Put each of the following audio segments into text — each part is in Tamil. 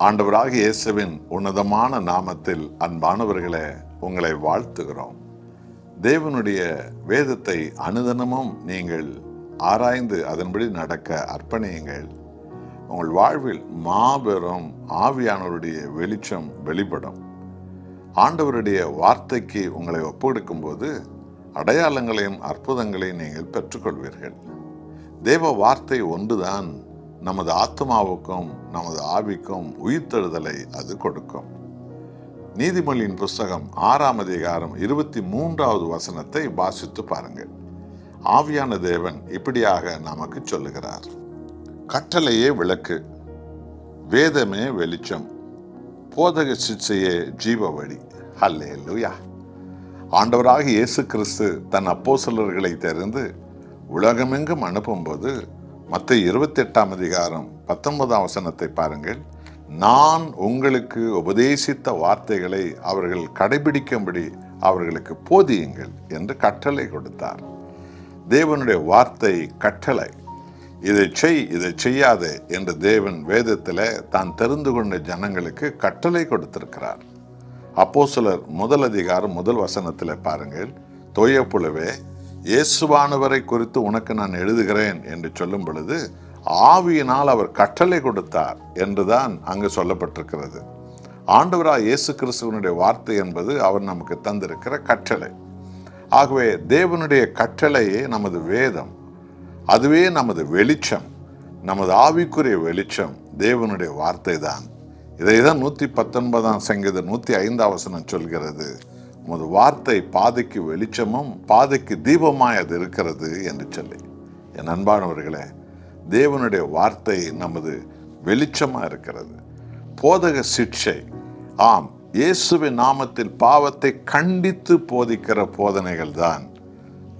ஆண்டவராகிய இயேசுவின் உன்னதமான நாமத்தில் அன்பானவர்களே, உங்களை வாழ்த்துகிறோம். தேவனுடைய வேதத்தை அனுதினமும் நீங்கள் ஆராய்ந்து அதன்படி நடக்க அர்ப்பணியுங்கள். உங்கள் வாழ்வில் மாபெரும் ஆவியானவருடைய வெளிச்சம் வெளிப்படும். ஆண்டவருடைய வார்த்தைக்கு உங்களை ஒப்புக்கொடுக்கும் போது அடையாளங்களையும் அற்புதங்களையும் நீங்கள் பெற்றுக்கொள்வீர்கள். தேவ வார்த்தை ஒன்றுதான் நமது ஆத்மாவுக்கும் நமது ஆவிக்கும் உயிர்த்தெழுதலை அது கொடுக்கும். நீதிமொழியின் புஸ்தகம் 6ஆம் அதிகாரம் 23வது வசனத்தை வாசித்து பாருங்கள். ஆவியான தேவன் இப்படியாக நமக்கு சொல்லுகிறார்: கட்டளையே விளக்கு, வேதமே வெளிச்சம், போதக சிட்சையே ஜீவ வழி. ஹல்லேலூயா. ஆண்டவராகிய இயேசு கிறிஸ்து தன் அப்போஸ்தலர்களை தெரிந்து உலகமெங்கும் அனுப்பும்போது மத்தேயு 28ஆம் அதிகாரம் 19ஆம் வசனத்தை பாருங்கள். நான் உங்களுக்கு உபதேசித்த வார்த்தைகளை அவர்கள் கடைபிடிக்கும்படி அவர்களுக்கு போதியுங்கள் என்று கட்டளை கொடுத்தார். தேவனுடைய வார்த்தை கட்டளை. இதை செய், இதை செய்யாதே என்று தேவன் வேதத்தில் தான் தெரிந்து கொண்ட ஜனங்களுக்கு கட்டளை கொடுத்திருக்கிறார். அப்போஸ்தலர் 1 அதிகாரம் 1 வசனத்தில் பாருங்கள். தோயப்புலவே, இயேசுவானவரை குறித்து உனக்கு நான் எழுதுகிறேன் என்று சொல்லும் பொழுது ஆவியினால் அவர் கட்டளை கொடுத்தார் என்றுதான் அங்கு சொல்லப்பட்டிருக்கிறது. ஆண்டவராய் இயேசு கிறிஸ்துவனுடைய வார்த்தை என்பது அவர் நமக்கு தந்திருக்கிற கட்டளை. ஆகவே தேவனுடைய கட்டளையே நமது வேதம், அதுவே நமது வெளிச்சம், நமது ஆவிக்குரிய வெளிச்சம் தேவனுடைய வார்த்தை தான். இதைதான் 119ஆம் சங்கீதம் 105ஆம் வசனம் சொல்கிறது: உமது வார்த்தை பாதைக்கு வெளிச்சமும் பாதைக்கு தீபமாய் அது இருக்கிறது என்று சொல்லி. என் அன்பானவர்களே, தேவனுடைய வார்த்தை நமது வெளிச்சமா இருக்கிறது. போதக சிட்சை, ஆம், இயேசுவின் நாமத்தில் பாவத்தை கண்டித்து போதிக்கிற போதனைகள் தான்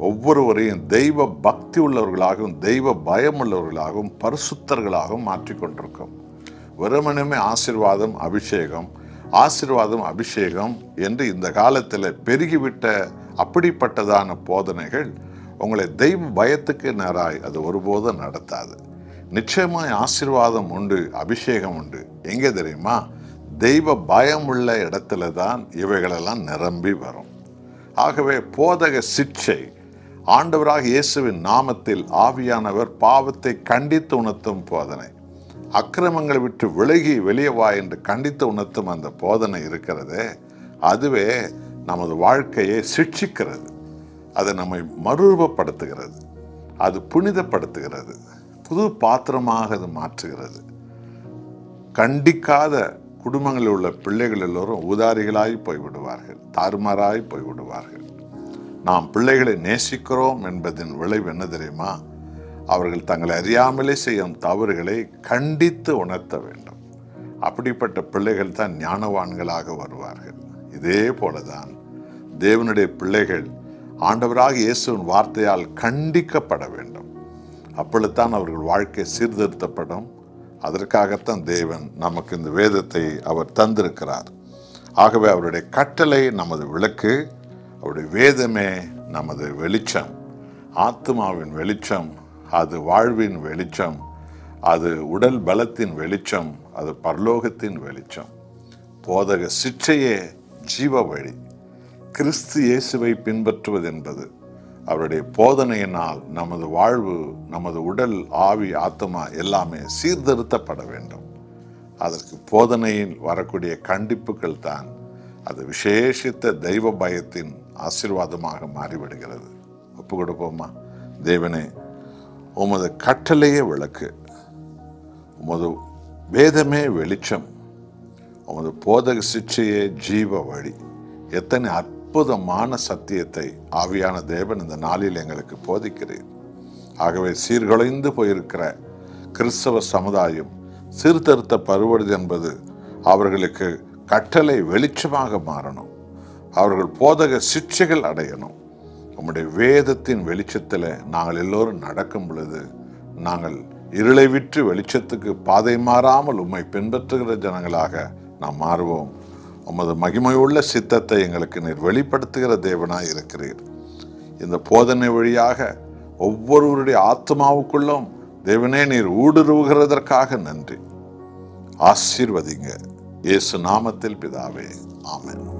ஒவ்வொருவரையும் தெய்வ பக்தி உள்ளவர்களாகவும் தெய்வ பயம் உள்ளவர்களாகவும் பரிசுத்தர்களாகவும் மாற்றிக்கொண்டிருக்கும். வெறுமனமே ஆசீர்வாதம் அபிஷேகம் என்று இந்த காலத்தில் பெருகிவிட்ட அப்படிப்பட்டதான போதனைகள் உங்களை தெய்வ பயத்துக்கு நேராய் அது ஒருபோதும் நடத்தாது. நிச்சயமாய் ஆசீர்வாதம் உண்டு, அபிஷேகம் உண்டு. எங்கே தெரியுமா? தெய்வ பயம் உள்ள இடத்துல தான் இவைகளெல்லாம் நிரம்பி வரும். ஆகவே போதக சிட்சை, ஆண்டவராக இயேசுவின் நாமத்தில் ஆவியானவர் பாவத்தை கண்டித்து உணர்த்தும் போதனை, அக்கிரமங்களை விட்டு விலகி வெளியே வா என்று கண்டித்து உணர்த்தும் அந்த போதனை இருக்கிறதே, அதுவே நமது வாழ்க்கையை சிட்சிக்கிறது. அது நம்மை மறுரூபப்படுத்துகிறது, அது புனிதப்படுத்துகிறது, புது பாத்திரமாக அது மாற்றுகிறது. கண்டிக்காத குடும்பங்களில் உள்ள பிள்ளைகள் எல்லோரும் ஊதாரிகளாய் போய்விடுவார்கள், தாறுமாறாய் போய்விடுவார்கள். நாம் பிள்ளைகளை நேசிக்கிறோம் என்பதின் விளைவு என்ன தெரியுமா? அவர்கள் தங்களை அறியாமலே செய்யும் தவறுகளை கண்டித்து உணர்த்த வேண்டும். அப்படிப்பட்ட பிள்ளைகள் தான் ஞானவான்களாக வருவார்கள். இதே போலதான் தேவனுடைய பிள்ளைகள் ஆண்டவராக இயேசுவின் வார்த்தையால் கண்டிக்கப்பட வேண்டும். அப்பொழுதுதான் அவர்கள் வாழ்க்கை சீர்திருத்தப்படும். அதற்காகத்தான் தேவன் நமக்கு இந்த வேதத்தை அவர் தந்திருக்கிறார். ஆகவே அவருடைய கட்டளை நமது விளக்கு, அவருடைய வேதமே நமது வெளிச்சம், ஆத்மாவின் வெளிச்சம், அது வாழ்வின் வெளிச்சம், அது உடல் பலத்தின் வெளிச்சம், அது பரலோகத்தின் வெளிச்சம். போதக சிட்சையே ஜீவ வழி. கிறிஸ்து இயேசுவை பின்பற்றுவது என்பது அவருடைய போதனையினால் நமது வாழ்வு, நமது உடல், ஆவி, ஆத்மா எல்லாமே சீர்திருத்தப்பட வேண்டும். அதற்கு போதனையில் வரக்கூடிய கண்டிப்புகள் தான் அது விசேஷித்த தெய்வ பயத்தின் ஆசீர்வாதமாக மாறிவிடுகிறது. ஒப்பு கொடுப்போமா? தேவனே, உமது கட்டளையே விளக்கு, உமது வேதமே வெளிச்சம், உமது போதக சிட்சையே ஜீவ வழி. எத்தனை அற்புதமான சத்தியத்தை ஆவியான தேவன் இந்த நாளில் எங்களுக்கு போதிக்கிறேன். ஆகவே சீர்குலைந்து போயிருக்கிற கிறிஸ்தவ சமுதாயம் சீர்திருத்தப்படுவது என்பது அவர்களுக்கு கட்டளை வெளிச்சமாக மாறணும். அவர்கள் போதக சிட்சைகள் அடையணும். உம்முடைய வேதத்தின் வெளிச்சத்தில் நாங்கள் எல்லோரும் நடக்கும் பொழுது நாங்கள் இருளை விட்டு வெளிச்சத்துக்கு பாதை மாறாமல் உம்மை பின்பற்றுகிற ஜனங்களாக நாம் மாறுவோம். உமது மகிமையுள்ள சித்தத்தை எங்களுக்கு நீர் வெளிப்படுத்துகிற தேவனாய் இருக்கிறீர். இந்த போதனை வழியாக ஒவ்வொருவருடைய ஆத்மாவுக்குள்ளும் தேவனே நீர் ஊடுருவுகிறதற்காக நன்றி. ஆசீர்வதிங்க. இயேசு நாமத்தில் பிதாவே, ஆமென்.